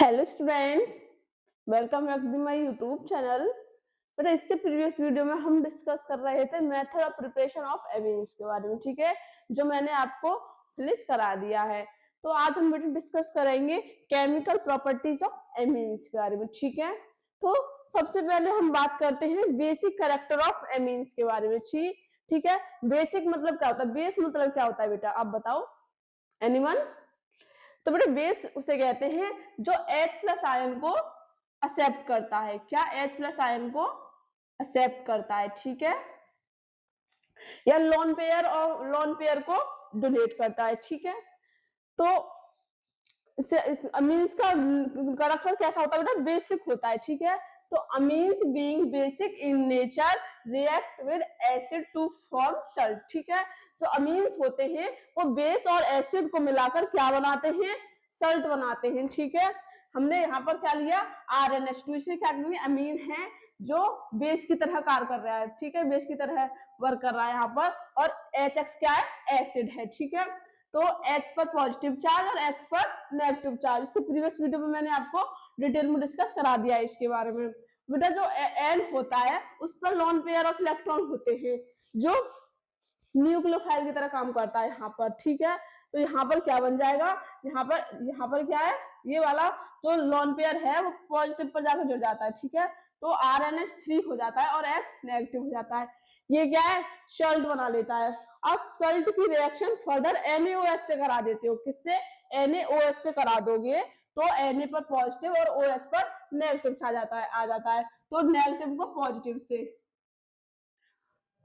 Hello students, welcome back to my YouTube channel. But इससे previous video में हम discuss कर रहे थे method of preparation of amines के बारे में, ठीक है, जो मैंने आपको लिस्ट करा दिया है। तो आज हम बेटा डिस्कस करेंगे केमिकल प्रॉपर्टीज ऑफ एमीन्स के बारे में, ठीक है। तो सबसे पहले हम बात करते हैं बेसिक कैरेक्टर ऑफ एमीन्स के बारे में, ठीक है। बेसिक मतलब क्या होता है, बेस मतलब क्या होता है बेटा, आप बताओ, एनीवन? तो बेटा बेस उसे कहते हैं जो H प्लस आयन को एक्सेप्ट करता है। क्या H प्लस आयन को एक्सेप्ट करता है, ठीक है, या लोन पेयर और लोन पेयर को डोनेट करता है, ठीक है। तो इस अमीन्स का कैरेक्टर कैसा होता है बेटा, बेसिक होता है, ठीक है। तो amines being basic in nature react with acid to form salt, ठीक है। जो अमीन्स होते हैं वो बेस और एसिड को मिलाकर क्या बनाते हैं, सल्ट बनाते हैं, ठीक है। हमने यहाँ पर क्या लिया, RNH2, इसे क्या करेंगे, अमीन है जो बेस की तरह कार्य कर रहा है, ठीक है, बेस की तरह वर्क कर रहा है यहाँ पर। और HX क्या है, एसिड है, ठीक है। तो H पर पॉजिटिव चार्ज और X पर नेगेटिव चार्ज, इससे प्रीवियस वीडियो में मैंने आपको डिटेल में डिस्कस करा दिया है इसके बारे में। बेटा जो N होता है उस पर लोन पेयर ऑफ इलेक्ट्रॉन होते हैं जो न्यूक्लियोफाइल की तरह काम करता है यहाँ पर, ठीक है। तो यहाँ पर क्या बन जाएगा, यहाँ पर क्या है, ये वाला जो लोन पेयर है वो पॉजिटिव पर जाकर जुड़ जाता है, ठीक है। तो RNH3 हो जाता है और X नेगेटिव हो जाता है। ये क्या है, सल्ट बना लेता है। अब सल्ट की रिएक्शन फर्दर NaOH से करा देते हो, किससे, NaOH से करा दोगे तो Na पर पॉजिटिव और OH पर नेगेटिव आ जाता है। तो नेगेटिव को पॉजिटिव से,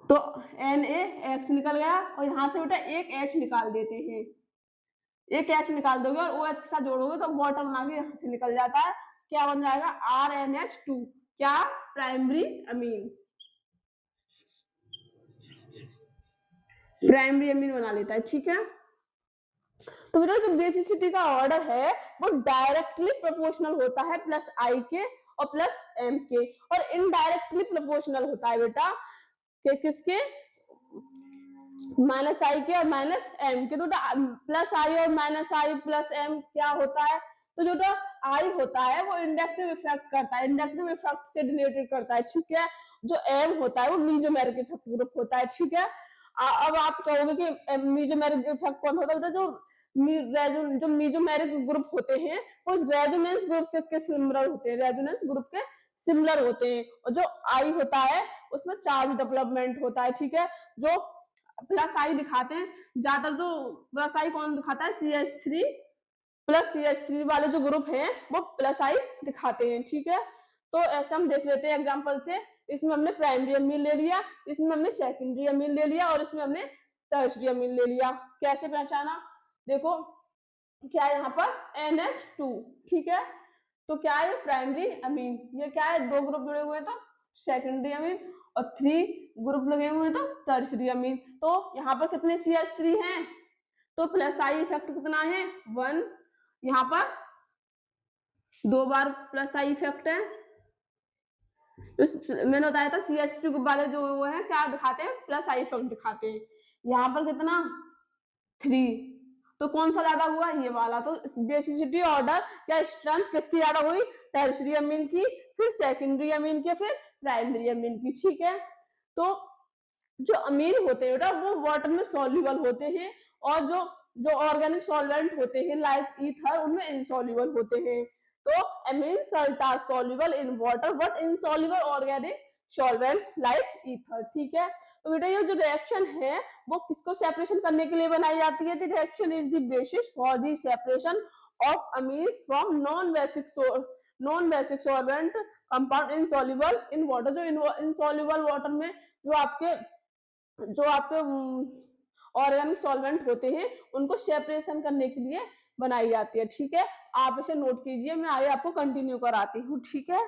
तो NaX निकल गया और यहाँ से बेटा एक H निकाल देते हैं, एक H निकाल दोगे और OH के साथ जोड़ोगे तो वाटर बना के यहाँ से निकल जाता है। क्या बन जाएगा, RNH2, क्या, प्राइमरी अमीन, प्राइमरी अमीन बना लेता है, ठीक है। तो बेटा जो बेसिसिटी का ऑर्डर है वो डायरेक्टली प्रोपोर्शनल होता है प्लस आई के और प्लस एम के, और इनडायरेक्टली प्रोपोर्शनल होता है बेटा किसके, माइनस आई के और माइनस एम के। तो प्लस आई और माइनस आई प्लस एम क्या होता है, तो जो आई होता है वो इंडक्टिव इफेक्ट करता है, इंडक्टिव इफेक्ट से रिलेटेड करता है, ठीक है। जो एम होता है वो मीजोमेरिक इफेक्ट ग्रुप होता है, ठीक है। अब आप कहोगे कि मीजोमेरिक इफेक्ट कौन होता है, जो मीजोमेरिक ग्रुप होते हैं वो रेजोनेंस ग्रुप से सिमिलर होते हैं, रेजोनेंस ग्रुप के सिमिलर होते हैं। और जो आई होता है उसमें चार्ज डेवलपमेंट होता है, ठीक है। जो प्लस आई दिखाते हैं ज्यादातर, जो प्लस आई कौन दिखाता है, CH3 प्लस CH3 वाले जो ग्रुप हैं वो प्लस आई दिखाते हैं, ठीक है। तो ऐसे हम देख लेते हैं एग्जांपल से। इसमें हमने प्राइमरी अमीन ले लिया, इसमें हमने सेकेंडरी अमीन ले लिया और इसमें हमने टर्शियरी अमीन ले लिया। कैसे पहचाना, देखो क्या है यहाँ पर, NH2, ठीक है। तो क्या है, प्राइमरी अमीन, ये क्या है, दो ग्रुप जुड़े हुए हैं तो सेकेंडरी अमीन, और 3 ग्रुप लगे हुए हैं तो टर्शियरी अमीन। तो यहाँ पर कितने CH3 हैं, तो प्लस आई इफेक्ट कितना है, 1, यहाँ पर 2 बार प्लस आई इफेक्ट है। मैंने बताया था CH3 ग्रुप वाले जो वो है क्या दिखाते हैं, प्लस आई इफेक्ट दिखाते हैं। यहाँ पर कितना, 3, तो कौन सा ज्यादा हुआ, ये वाला। तो बेसिसिटी ऑर्डर या स्ट्रेंथ किसकी ज्यादा हुई, टर्शियरी अमीन की, फिर सेकेंडरी अमीन की, फिर प्राइमरी अमीन की, ठीक है। तो जो अमीन होते हैं बेटा वो वाटर में सॉल्युबल होते हैं, और जो जो ऑर्गेनिक सॉल्वेंट होते हैं लाइक ईथर उनमें इनसॉल्युबल होते हैं। तो amine salt are soluble in water but insoluble organic solvents like ether, ठीक है। तो बेटा ये जो रिएक्शन है वो किसको सेपरेशन करने के लिए बनाई जाती है, the reaction is the basis for the separation of amines from non basic solvent compound insoluble in water. जो इनसॉल्युबल वाटर में जो आपके ऑर्गेनिक सॉल्वेंट होते हैं उनको सेपरेशन करने के लिए बनाई जाती है, ठीक है। आप इसे नोट कीजिए, मैं आगे आपको कंटिन्यू कराती हूँ, ठीक है।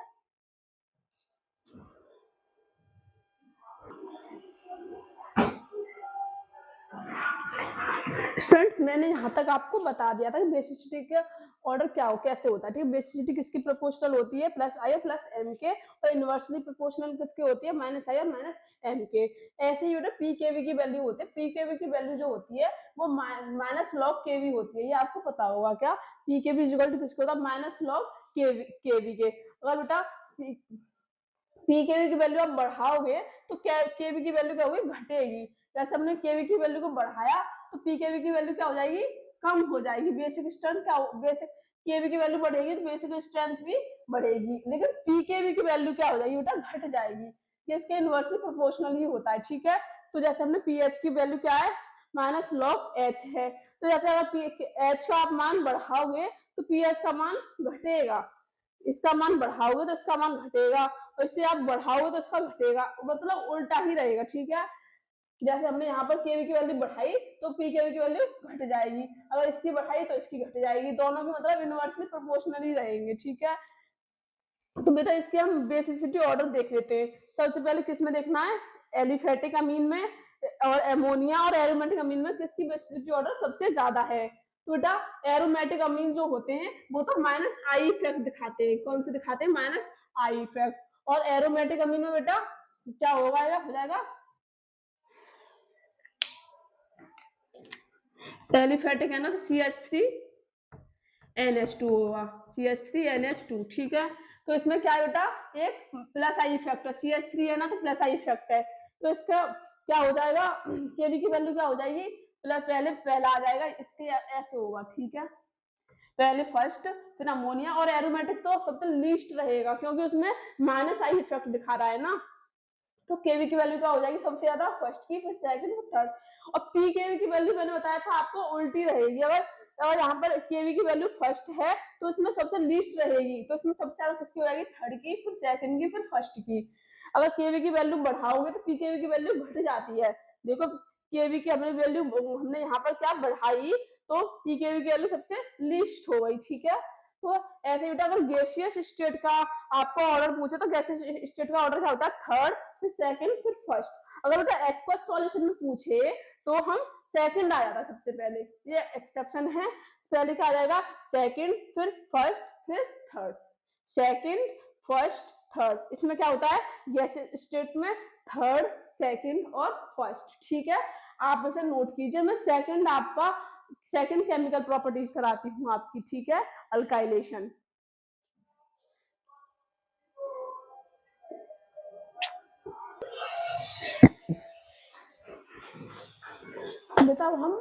स्टूडेंट मैंने यहाँ तक आपको बता दिया था कि बेसिसिटी का ऑर्डर क्या हो कैसे होता है, ठीक है। बेसिसिटी किसकी प्रोपोर्शनल होती है, प्लस आई और प्लस एम के, और इनवर्सली प्रोपोर्शनल किसकी होती है, माइनस आई और माइनस एम के। ऐसे ही बेटा पी के वी की वैल्यू होती है, पी के वी की वैल्यू जो होती है वो माइनस लॉग के वी होती है, ये आपको पता होगा क्या। पी के वी इक्वल टू किसको होता है, माइनस लॉग के वी के। अगर बेटा पी के वी की वैल्यू आप बढ़ाओगे तो के वी की वैल्यू क्या होगी, घटेगी। जैसे हमने के वी की वैल्यू को बढ़ाया तो पी के वी की वैल्यू क्या हो जाएगी, कम हो जाएगी। बेसिक स्ट्रेंथ क्या बेसिक के वी की वैल्यू बढ़ेगी तो बेसिक स्ट्रेंथ भी बढ़ेगी, लेकिन पी के वी की वैल्यू क्या हो जाएगी बेटा, घट जाएगी। ये इसके इनवर्सली प्रोपोर्शनल ही होता है, ठीक है। तो जैसे हमने पी एच की वैल्यू क्या है, माइनस लॉग एच है, तो जैसे अगर एच का आप मान बढ़ाओगे तो पी एच का मान घटेगा, इसका मान बढ़ाओगे तो इसका मान घटेगा, और इससे आप बढ़ाओगे तो इसका घटेगा, मतलब उल्टा ही रहेगा, ठीक है। जैसे हमने यहाँ पर केवी की वैल्यू बढ़ाई तो पी केवी की वैल्यू घट जाएगी, अगर इसकी बढ़ाई तो इसकी घट जाएगी, दोनों की मतलब इनवर्सली प्रोपोर्शनल ही रहेंगे, ठीक है। तो बेटा इसके हम बेसिसिटी ऑर्डर देख लेते हैं। सबसे पहले किस में देखना है, एलिफेटिक अमीन में, और एमोनिया और एरोमेटिक अमीन में किसकी बेसिसिटी ऑर्डर सबसे ज्यादा है। तो बेटा एरोमेटिक अमीन जो होते हैं वो तो माइनस आई इफेक्ट दिखाते हैं, कौन से दिखाते हैं, माइनस आई इफेक्ट। और एरोमेटिक अमीन में बेटा क्या होगा, हो जाएगा एलिफेटिक है ना, तो CH3NH2 होगा, CH3NH2, ठीक है। तो इसमें क्या है बेटा, एक प्लस आई इफेक्ट है, CH3 है ना तो प्लस आई इफेक्ट है, तो इसका क्या हो जाएगा, केवी की वैल्यू क्या हो जाएगी, प्लस पहले पहला आ जाएगा, इसके ऐसे होगा, ठीक है। पहले फर्स्ट, फिर अमोनिया, और एरोमेटिक तो सबसे लीस्ट रहेगा क्योंकि उसमें माइनस आई इफेक्ट दिखा रहा है ना, तो केवी की वैल्यू क्या हो जाएगी सबसे ज्यादा फर्स्ट की, फिर सेकंड, फिर थर्ड। और पी केवी की वैल्यू मैंने बताया था आपको उल्टी रहेगी, अगर यहाँ पर केवी की वैल्यू फर्स्ट है तो इसमें सबसे लीस्ट रहेगी, तो इसमें सबसे ज्यादा किसकी हो जाएगी, थर्ड की, फिर सेकंड की, फिर फर्स्ट की। अगर केवी की वैल्यू बढ़ाओगे तो पी केवी की वैल्यू घट जाती है। देखो केवी की हमने वैल्यू हमने यहाँ पर क्या बढ़ाई तो पी केवी की वैल्यू सबसे लीस्ट हो गई, ठीक है। तो ऐसे बेटा अगर गैसियस स्टेट का आपको ऑर्डर पूछे तो गैसियस स्टेट का ऑर्डर क्या होता है, थर्ड, फिर सेकंड, फिर फर्स्ट। अगर बेटा एक्वस सॉल्यूशन में पूछे तो हम सेकंड आ जाता सबसे पहले, ये एक्सेप्शन है। पहले क्या आ जाएगा, सेकंड, फिर फर्स्ट, फिर थर्ड, सेकंड, फर्स्ट, थर्ड। इसमें क्या होता है, गैसियस स्टेट में थर्ड, सेकंड और फर्स्ट, ठीक है। आप इसे नोट कीजिए, मैं सेकंड आपका सेकंड केमिकल प्रॉपर्टीज कराती हूँ आपकी, ठीक है, अल्काइलेशन। बेटा हम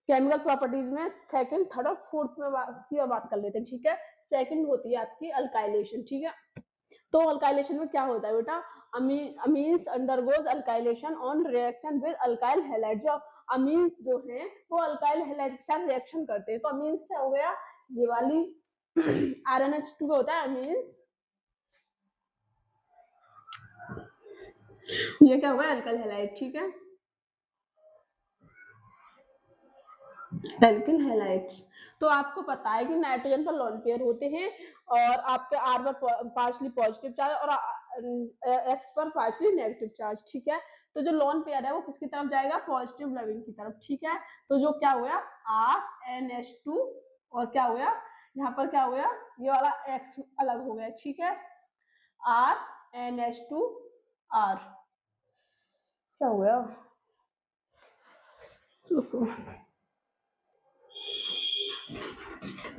केमिकल प्रॉपर्टीज में सेकंड, थर्ड और फोर्थ में बात कर लेते हैं, ठीक है। सेकंड होती है आपकी अल्काइलेशन, ठीक है। तो अल्काइलेशन में क्या होता है बेटा, amines undergoes alkylation on reaction with alkyl halide. जो अमीन्स जो हैं वो अल्काइल हैलाइड के साथ रिएक्शन करते हैं, तो अमीन्स क्या हो गया, ये वाली RNH2 का होता है अमीन्स, ये क्या होगा, अल्काइल हैलाइड, ठीक है, एल्किल हैलाइड्स। तो आपको पता है कि नाइट्रोजन पर लोन पेयर होते हैं और आपके R पर पार्शली पॉजिटिव चार्ज और X पर पार्शली नेगेटिव चार्ज, ठीक है। तो जो लोन पेयर है वो किसकी तरफ जाएगा, पॉजिटिव लविंग की तरफ, ठीक है। तो जो क्या हो गया RNH2, और क्या हो गया यहाँ पर क्या हो गया, ये वाला X अलग हो गया, ठीक है, RNH2R, क्या हो गया,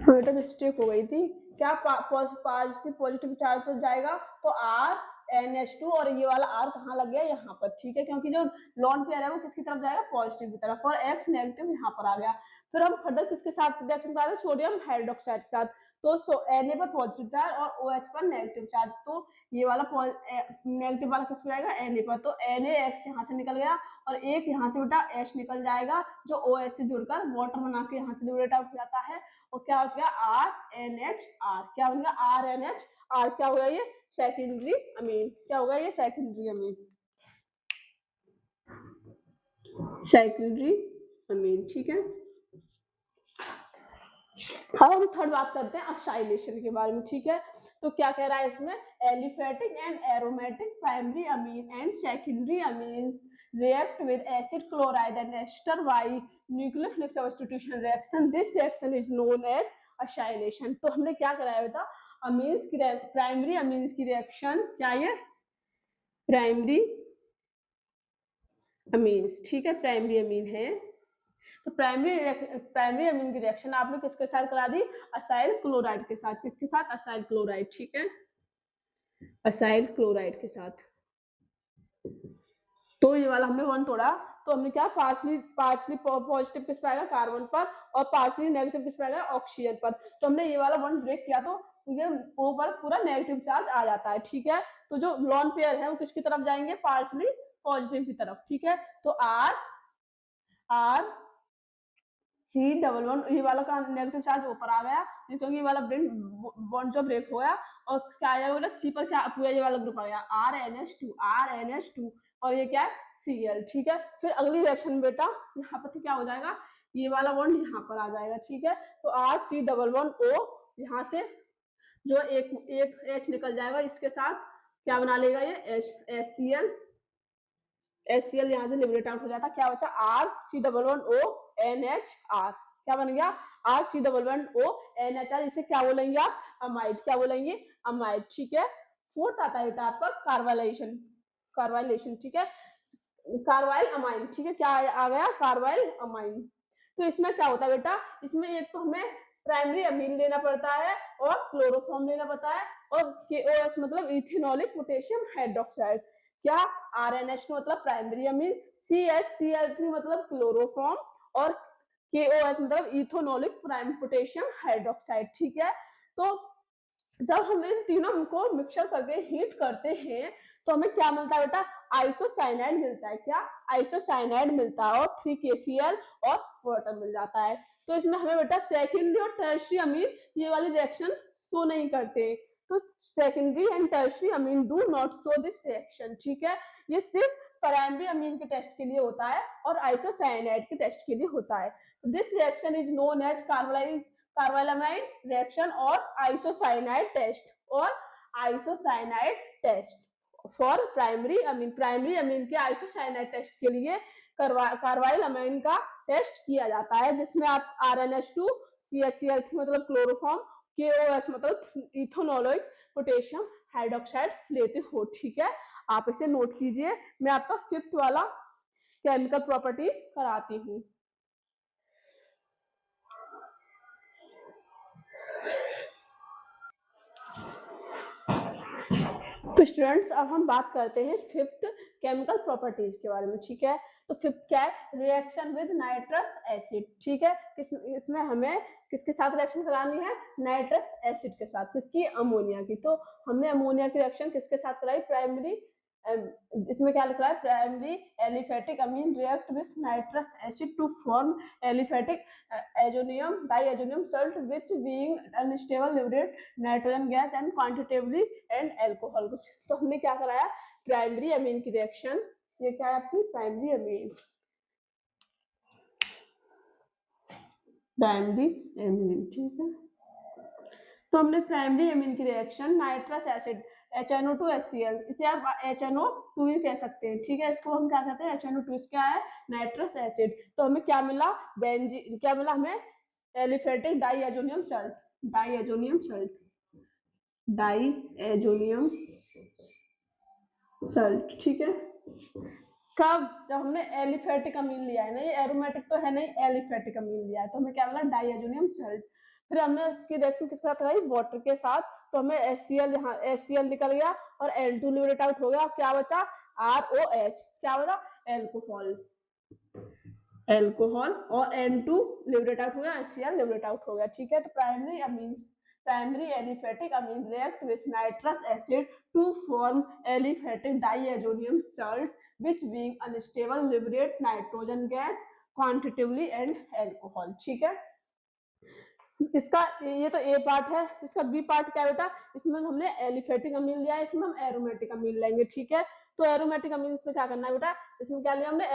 बेटा मिस्टेक हो गई थी, क्या पॉजिटिव चार्ज पर जाएगा तो RNH2, और ये वाला R कहाँ लग गया, यहाँ पर, ठीक है, क्योंकि जो लॉन पेयर है वो किसकी तरफ जाएगा, पॉजिटिव की तरफ, और X नेगेटिव यहाँ पर आ गया। फिर हम फर्दर किसके साथ रिएक्शन करा रहे हैं, सोडियम हाइड्रोक्साइड के साथ। तो Na पर पॉजिटिव चार्ज और OH पर नेगेटिव चार्ज, तो ये वाला नेगेटिव वाला किस पे जाएगा, Na पर, तो NaX यहाँ से निकल गया, और एक यहाँ से बेटा H निकल जाएगा जो OH से जुड़कर वाटर बना के यहाँ से लिबरेट आउट हो जाता है, और क्या हो गया RNHR, क्या हो गया RNHR, क्या हो गया ये सेकेंडरी अमीन, क्या होगा ये सेकेंडरी अमीन, सेकेंडरी अमीन, ठीक है। अब हम थर्ड बात करते हैं असाइलेशन के बारे में, ठीक है। तो क्या कह रहा है इसमें, aliphatic and aromatic primary amine and secondary amines, react with acid chloride and ester by nucleophilic substitution reaction. This reaction is known as acylation. तो हमने क्या कराया बेटा, अमीन्स की प्राइमरी अमीन्स की रिएक्शन, क्या ये प्राइमरी अमीन्स, ठीक है, प्राइमरी अमीन है। तो प्राइमरी अमीन की रिएक्शन आपने किसके साथ करा दी, असाइल क्लोराइड के साथ। किसके साथ, असाइल क्लोराइड, ठीक है, असाइल क्लोराइड के साथ। तो ये वाला हमने वन तोड़ा, तो हमने क्या पार्शली पॉजिटिव किस पे आएगा, कार्बन पर, और पार्शली नेगेटिव किस पे आएगा, ऑक्सीजन पर। तो हमने ये वाला वन ब्रेक किया तो ये ऊपर पूरा नेगेटिव चार्ज आ जाता है, ठीक है। तो जो लॉन पेयर है वो किसकी तरफ जाएंगे, पार्शली पॉजिटिव की तरफ, ठीक है। तो आर सी डबल वन, ये वाला का नेगेटिव चार्ज ऊपर आ गया क्योंकि ये वाला बॉन्ड जो ब्रेक हो गया, और क्या आया सी पर, क्या पूरा ये वाला ग्रुप आ गया RNH2 और ये क्या है Cl, ठीक है। फिर अगली रिएक्शन बेटा यहाँ पर क्या हो जाएगा, ये वाला बॉन्ड यहाँ पर आ जाएगा, ठीक है। तो RC11O यहाँ से जो एक H निकल जाएगा, इसके साथ क्या बना लेगा ये HCl यहाँ से लिबरेट आउट हो जाता, क्या बचा RC11ONHR, क्या बन गया RC11ONHR। इसे क्या बोलेंगे आप, अमाइड, क्या बोलेंगे अमाइड, ठीक है। फोर्थ आता है बेटा आपका कार्बाइलेशन, ठीक है, कार्बाइल अमाइन, ठीक है, क्या आ गया कार्बाइल अमाइन। तो इसमें क्या होता है बेटा, इसमें एक तो हमें प्राइमरी अमीन लेना पड़ता है और क्लोरोफॉर्म लेना पड़ता है, और KOH मतलब इथेनॉलिक पोटेशियम हाइड्रोक्साइड, क्या RNH मतलब प्राइमरी अमीन, CHCl3 मतलब क्लोरोफॉर्म, और KOH मतलब इथेनॉलिक पोटेशियम हाइड्रोक्साइड, ठीक है। तो जब हम इन तीनों को मिक्सर करके हीट करते हैं तो हमें क्या मिलता है बेटा, आइसोसाइनाइड मिलता है, क्या आइसोसाइनाइड मिलता है, और 3KCl और वाटर मिल जाता है। तो इसमें हमें बेटा सेकेंडरी और टर्शियरी अमीन ये वाली रिएक्शन शो नहीं करते, तो secondary and tertiary amine do not show this reaction, ठीक है। ये सिर्फ प्राइमरी अमीन के टेस्ट के लिए होता है और आइसोसाइनाइड के टेस्ट के लिए होता है। This reaction is known as carbylamine reaction और आइसोसाइनाइड टेस्ट, और isocyanide test for primary amine के आइसोसाइनाइड टेस्ट के लिए कार्बाइलामाइन का टेस्ट किया जाता है, जिसमें आप RNH2 CHCl3 मतलब क्लोरोफॉर्म, KOH मतलब इथेनॉलिक पोटेशियम हाइड्रोक्साइड लेते हो, ठीक है। आप इसे नोट कीजिए, मैं आपका फिफ्थ वाला केमिकल प्रॉपर्टीज कराती हूँ। तो स्टूडेंट्स अब हम बात करते हैं फिफ्थ केमिकल प्रॉपर्टीज के बारे में, ठीक है। तो फिफ्थ क्या है, रिएक्शन विद नाइट्रस एसिड, ठीक है। इसमें हमें किसके साथ रिएक्शन करानी है, नाइट्रस एसिड के साथ, किसकी, अमोनिया की। तो हमने अमोनिया की रिएक्शन किसके साथ कराई, प्राइमरी, इसमें क्या लिख रहा है, primary aliphatic amine react with nitrous acid to form aliphatic azonium diazonium salt which being unstable liberate nitrogen gas and quantitatively and alcohol. तो हमने क्या कराया, प्राइमरी अमीन की रिएक्शन, ये क्या है आपकी प्राइमरी अमीन, ठीक है। तो हमने प्राइमरी अमीन की reaction nitrous acid HNO2 HCl, इसे आप HNO2 ही कह सकते हैं, ठीक है। इसको हम क्या कहते हैं, HNO2, क्या है नाइट्रस एसिड। तो हमें क्या मिला, क्या मिला हमें, एलिफेटिक डाइएजोनियम सल्ट, ठीक है। कब, जब हमने एलिफेटिक अमीन लिया है ना, ये एरोमेटिक तो है नहीं, एलिफेटिक अमीन लिया है, तो हमें क्या मिला, डाइएजोनियम सल्ट। फिर हमने इसकी रिएक्शन किसके साथ कराई, वाटर के साथ, तो हमें HCl, यहाँ HCl निकल गया और N2 लिबरेट आउट हो गया, क्या बचा ROH, क्या बचा एल्कोहल, और N2 लिबरेट आउट हो गया, HCl लिबरेट आउट हो गया, ठीक है। तो primary aliphatic amine react with nitrous acid to form aliphatic diazonium salt which being unstable liberate nitrogen gas quantitatively and alcohol, ठीक है। इसका ये तो ए पार्ट है, इसका बी पार्ट क्या बेटा, इसमें हमने एलिफेटिक अमीन लिया है, इसमें हम एरोमेटिक अमीन लेंगे, ठीक है। तो एरोमेटिक अमीन में क्या करना है बेटा, इसमें क्या लिया हमने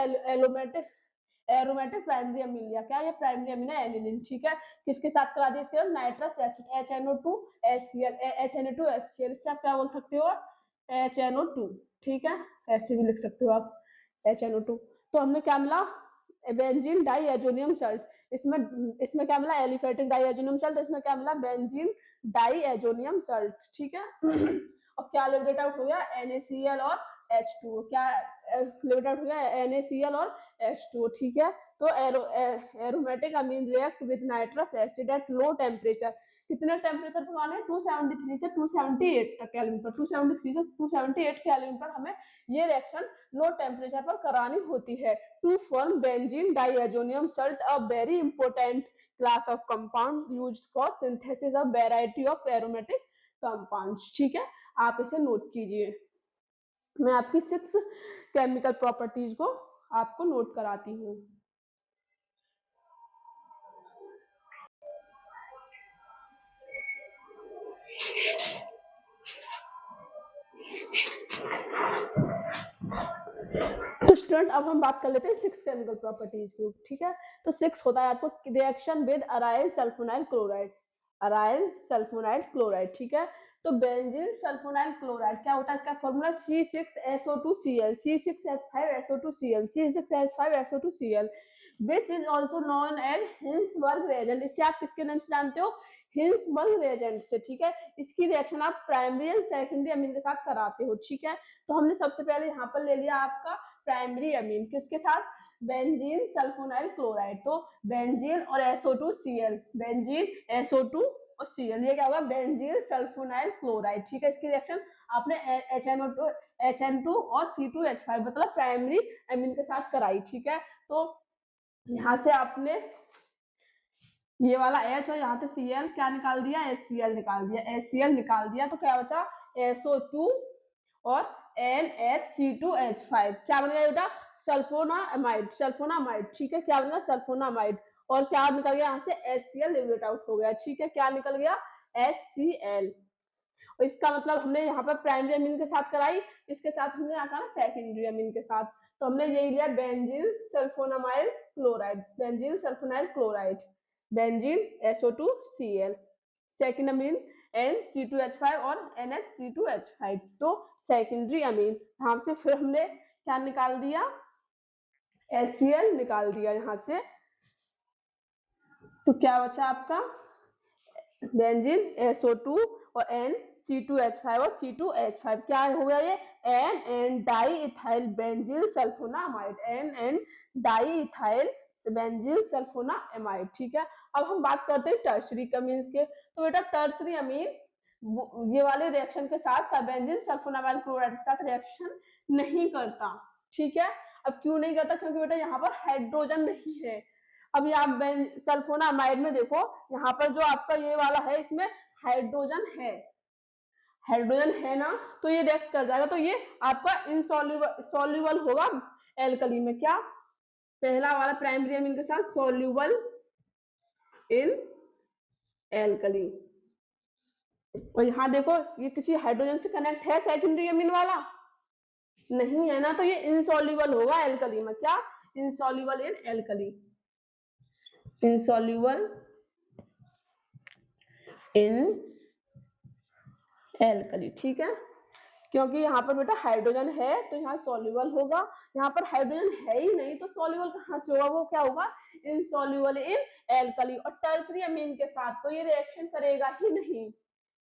एरोमेटिक प्राइमरी अमीन लिया, क्या ये प्राइमरी अमीन है एलिनिन, ठीक है। किसके साथ करा दिया, इसके नाइट्रस एसिड HNO2 HCl, इससे आप क्या बोल सकते हो HNO2, ठीक है, ऐसे भी लिख सकते हो आप HNO2। तो हमने क्या मिला, बेंजीन डाईएजोनियम सल्ट। इसमें क्या मिला, एलिफेटिक डाईएजोनियम सल्ट। इसमें क्या मिला, बेंजीन डाईएजोनियम सल्ट। ठीक है। और क्या लिबरेट आउट हो गया, NaCl और H2O। क्या लिबरेट आउट हो गया, NaCl और H2O। ठीक है। तो aromatic amine react with nitrous acid at low temperature. कितने टेम्परेचर पर माने, 273 से 278 तक केल्विन पर। 273 से 278 केल्विन पर हमें ये रिएक्शन लो टेम्परेचर पर करानी होती है to form benzene diazonium salt, a very important class of compound used for synthesis of variety of aromatic compounds. ठीक है, आप इसे नोट कीजिए। मैं आपकी 6 केमिकल प्रॉपर्टीज को आपको नोट कराती हूँ। तो स्टूडेंट अब हम बात कर लेते हैं 6 केमिकल प्रॉपर्टीज की। ठीक है, तो 6 होता है आपको reaction with aryl sulfonyl chloride. Aryl sulfonyl chloride. ठीक है, तो बेंजीन सल्फोनाइल क्लोराइड क्या होता है, इसका formula C6SO2Cl, C6H5SO2Cl, C6H5SO2Cl, which is also known as हिल्सबर्ग reagent। इसे आप किसके नाम से जानते हो, हिल्सबर्ग reagent से। ठीक है, इसकी रिएक्शन आप प्राइमरी एंड सेकेंडरी अमीन के साथ कराते हो। ठीक है, तो हमने सबसे पहले यहाँ पर ले लिया आपका प्राइमरी अमीन, किसके साथ, बेंजीन सल्फोनाइल क्लोराइड। तो बेंजीन और SO2Cl, बेंजीन SO2 और Cl, ये क्या होगा, बेंजीन सल्फोनाइल क्लोराइड। ठीक है, इसकी रिएक्शन आपने HN2 और C2H5 मतलब प्राइमरी अमीन के साथ कराई। ठीक है, तो यहाँ से आपने ये वाला H और यहाँ से Cl क्या निकाल दिया, HCl निकाल दिया। HCl निकाल दिया तो क्या बचा, SO2 और NH3CH5। क्या बन गया बेटा, सल्फोनामाइड, सल्फोनामाइड। ठीक है, क्या बन गया, सल्फोनामाइड। और क्या निकल गया यहाँ से, HCl लिबरेट आउट हो गया। ठीक है, क्या निकल गया, HCl। और इसका मतलब हमने यहाँ पर प्राइमरी अमीन के साथ कराई, इसके साथ हमने यहाँ कहा सेकेंडरी अमीन के साथ। तो हमने यही लिया benzene sulphonyl chloride, benzene sulphonyl chloride, benzene SO2Cl, second amine NC2H5 और NH3CH5। तो सेकेंडरी अमीन यहाँ से फिर हमने क्या निकाल दिया, HCl निकाल दिया यहाँ से। तो क्या बचा आपका, बेंजीन SO2 और NC2H5 और C2H5। क्या हो गया ये, N diethyl benzyl sulphonamide, N diethyl benzyl sulphonamide. ठीक है, अब हम बात करते हैं टर्शरी अमीन्स के। तो बेटा टर्शरी अमीन ये वाले रिएक्शन के साथ बेंजीन सल्फोनामाइल क्लोराइड के साथ रिएक्शन नहीं करता। ठीक है, अब क्यों नहीं करता, क्योंकि बेटा यहाँ पर हाइड्रोजन नहीं है। अभी आप सल्फोनामाइड में देखो, यहाँ पर जो आपका ये वाला है इसमें हाइड्रोजन है, हाइड्रोजन है ना, तो ये रिएक्ट कर जाएगा। तो ये आपका इनसॉल्युबल होगा एल्कली में। क्या, पहला वाला प्राइमरी अमीन के साथ सॉल्युबल इन एल्कली। और यहाँ देखो ये किसी हाइड्रोजन से कनेक्ट है सेकेंडरी अमीन वाला, नहीं है ना, तो ये इनसॉल्युबल होगा एल्कली में। क्या, insoluble in alkali, insoluble in alkali. ठीक है, क्योंकि यहाँ पर बेटा हाइड्रोजन है तो यहाँ सॉल्युबल होगा, यहाँ पर हाइड्रोजन है ही नहीं तो सॉल्युबल कहाँ से होगा, वो क्या होगा, इनसॉल्युबल इन एल्कली। और टर्शरी अमीन के साथ तो ये रिएक्शन करेगा ही नहीं।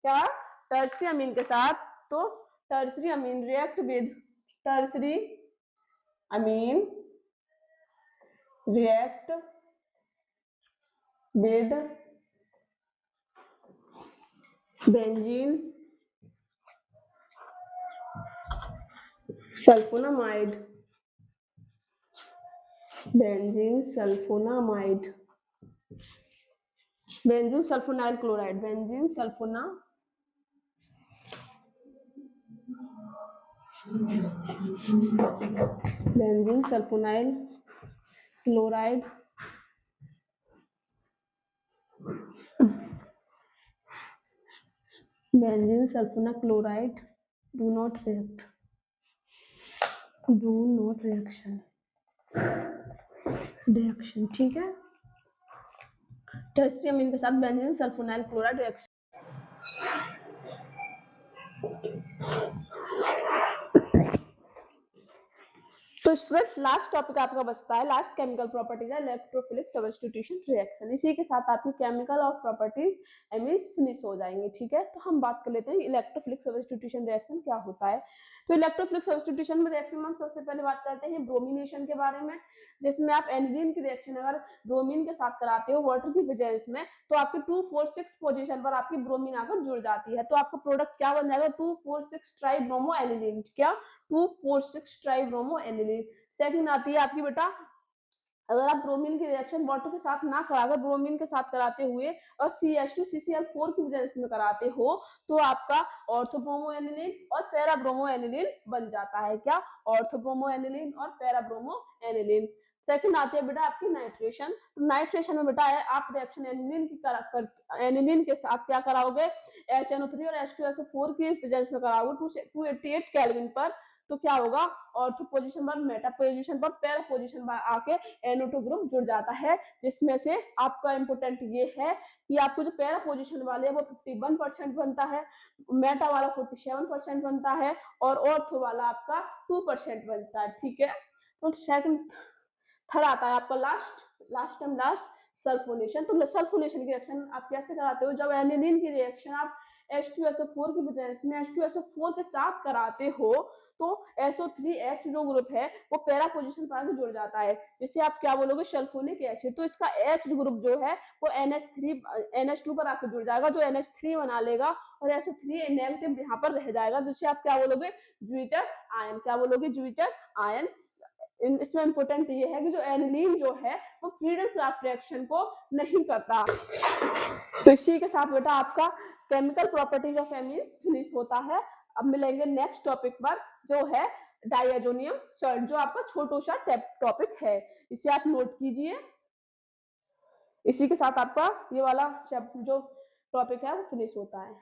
क्या, टर्शरी अमीन के साथ, तो tertiary amine react with, tertiary amine react with benzene sulphonamide, benzene sulphonamide, benzene sulphonyl chloride, benzene सल्फोना बेंजीन सल्फोनाइल क्लोराइड बेंजीन सल्फोना chloride do not react, do not reaction, reaction. ठीक है, टर्शरी अमीन के साथ benzene sulphonyl chloride reaction. तो students last topic आपका बचता है, लास्ट केमिकल प्रॉपर्टीज है इलेक्ट्रोफिलिक सब्स्टिट्यूशन रिएक्शन। इसी के साथ आपकी केमिकल और प्रॉपर्टीज एमिन्स फिनिश हो जाएंगे। ठीक है, तो हम बात कर लेते हैं इलेक्ट्रोफिलिक सब्स्टिट्यूशन रिएक्शन क्या होता है। तो इलेक्ट्रोफिलिक सब्स्टिट्यूशन में रिएक्शन में हम सबसे पहले बात करते हैं ब्रोमिनेशन के बारे में, जिसमें आप एनिलीन की रिएक्शन अगर ब्रोमीन के साथ कराते हो वाटर की वजह में, तो आपके 2,4,6 पोजीशन पर आपकी ब्रोमीन आकर जुड़ जाती है, तो आपका प्रोडक्ट क्या बन जाएगा 2,4,6 ट्राइब्रोमो एनिलीन। क्या 2,4,6 ट्राइब्रोमो एनिलीन। सेकंड आती है आपकी बेटा, अगर आप ब्रोमीन की रिएक्शन वाटर के साथ ना कराकर ब्रोमीन के साथ कराते हुए और CH2 CCl4 की वजह में कराते हो, तो आपका ऑर्थोब्रोमो एनिलीन और पैराब्रोमो एनिलीन बन जाता है। क्या ऑर्थोब्रोमो एनिलीन और पैराब्रोमो एनिलीन। सेकंड आती है बेटा आपकी नाइट्रेशन। नाइट्रेशन में बेटा है आप रिएक्शन एनिलीन के साथ क्या कराओगे, HNO3 और H2SO4 की वजह में कराओगे 288 केल्विन पर, तो क्या होगा ऑर्थो पोजीशन पर मेटा पोजीशन पर पैरा पोजीशन पर आके NO2 ग्रुप जुड़ जाता है, जिसमें से आपका इंपोर्टेंट ये है कि आपको जो पैरा पोजीशन वाले है वो 51% बनता है, मेटा वाला 47% बनता है और ऑर्थो वाला आपका 2% बनता है। ठीक है, तो सेकंड थर्ड आता है आपका लास्ट सल्फोनेशन। तो सल्फोनेशन की रिएक्शन आप कैसे कराते हो, जब एनिलीन की रिएक्शन आप H2SO4 की वजह में H2SO4 के साथ कराते हो, तो SO3H जो ग्रुप है वो पैरा पोजीशन पर आके जुड़ जाता है, जिसे आप क्या बोलोगे सल्फोनिक एसिड। तो इसका H ग्रुप जो है वो NH2 पर आके जुड़ जाएगा, जो NH3 बना लेगा और SO3 नेगेटिव यहाँ पर रह जाएगा, जिसे आप क्या बोलोगे ज्विटर आयन। क्या बोलोगे ज्विटर आयन। इसमें इंपोर्टेंट ये है कि जो एनिलीन जो है वो फ्रीडम क्राफ्ट रिएक्शन को नहीं करता। तो इसी के साथ बेटा आपका chemical properties of amines finish होता है। अब मिलेंगे नेक्स्ट टॉपिक पर, जो है डाइएजोनियम सॉल्ट, जो आपका छोटा सा टॉपिक है, इसे आप नोट कीजिए। इसी के साथ आपका ये वाला जो टॉपिक है वो फिनिश होता है।